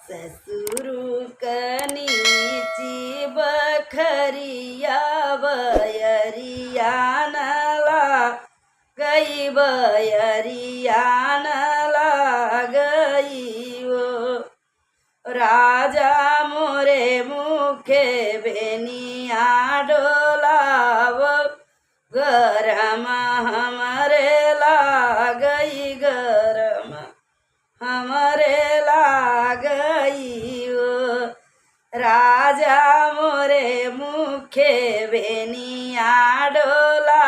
ससुर कनीची बखरिया बयरिया नला गई बयरिया नला गई वो राजा मोरे मुखे बेनिया डोलाव गरम हमरे लागई गरम हमरे लागई वो राजा मोरे मुखे बेनिया डोला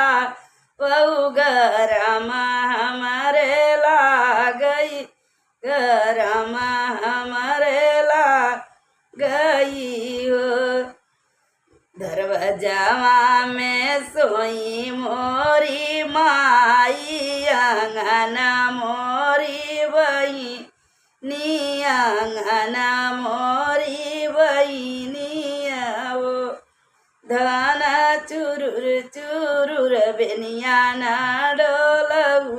बहु गरम हमरे लागई गरम हमरे लागई हो दरवाजावा में सोई मोरी माई अंगन मोरी बही नी अंगन मोरी बहिनिया वो धन चुरुर चुरुर बेनिया न डोलऊ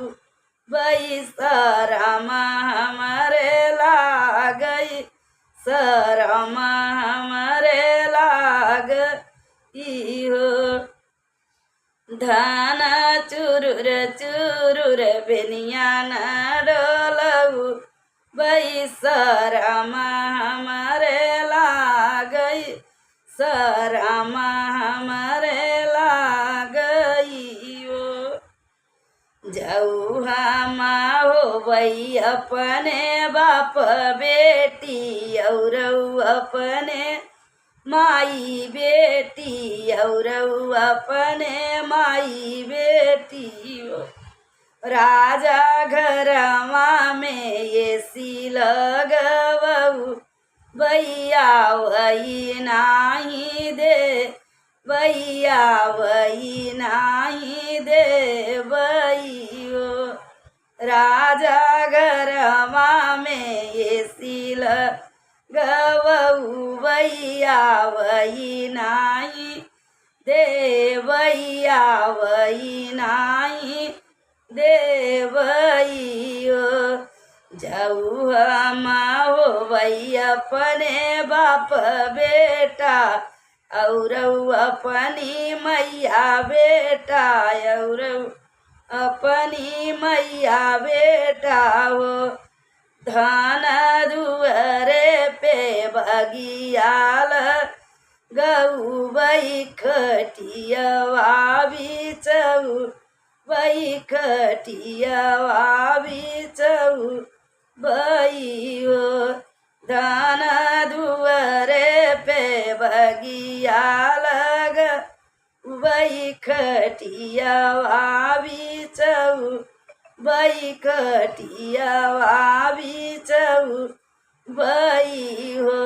बई शरम हमरे लागई शरम हमरे लाग हो धन चुरुर चुरुर बेनिया न डोलऊ बई शरम हमरे लागई शरम हमरे लागई हो जाऊ हम हो बई अपने बाप बेटी और अपने माई बेटी और अपने माई बेटी हो राजा घरवा में एसी लगवऊ भैया वही नाही दे भैया वही नाही दे भैयो राजा घरवा में एसी लगवऊ भैया वही नाही दे भैया वही नाही दे भैयो जाऊ हम हो भई अपने बाप बेटा और अपनी मैया बेटा और अपनी मैया बेटा हो धन दुअरे पे बगियाल गऊ बई खटियवा बिचऊ बई खटियवा बिचऊ बई हो धन दुअरे पे बगिया लग बई खटियवा बिचऊ बई खटियवा बिचऊ बई हो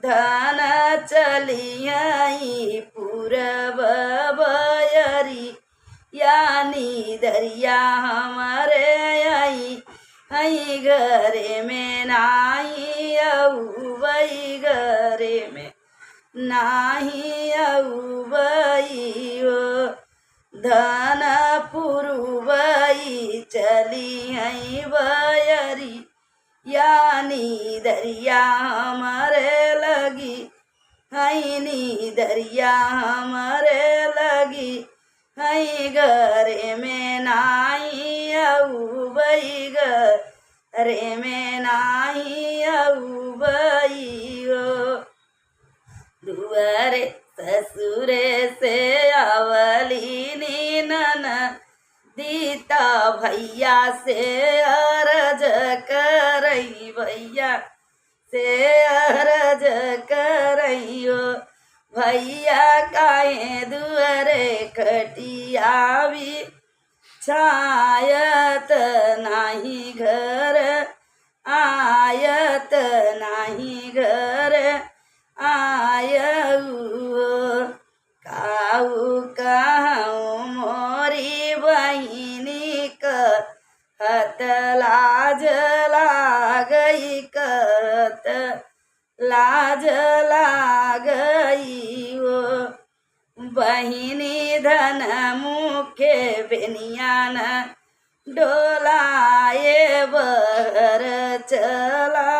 धन चलियई पूरब बयरी यानी दरिया हमारे आई हई घरे में नाही अऊ बई घरे में नाही अऊ बई हो धन पुरुबई चली हई बयरी यानी दरिया हमारे लगी हईनी दरिया हमारे लगी हई घरे में नाही अऊ बई घरे में नाही अऊ बई हो दुआरे ससुरे से आवली नीनन दीता भैया से अरज करई भैया से अरज करइयो भैया काहे दुअरे खटियावी छायत नाही घर आयत नाही घर आयऊ काऊ कहूँ मोरी बहिनी कहत लाज लागई कहत लाज लागई वो बहिनी धन मुखे बेनियान डोलाए बर चला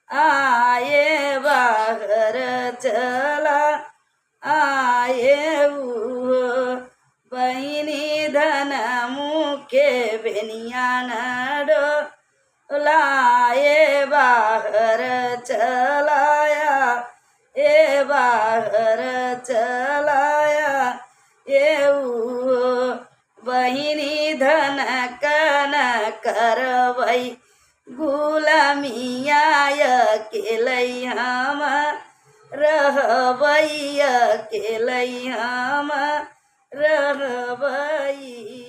आए बाहर चला आए वो बहिनी धन मुखे बेनिया डोलाए बाहर चलाया ए बाहर चलाया ए वो बहिनी धन कन करवई गुलामिया अकेलै हम रहबै अकेलै हम रहबै।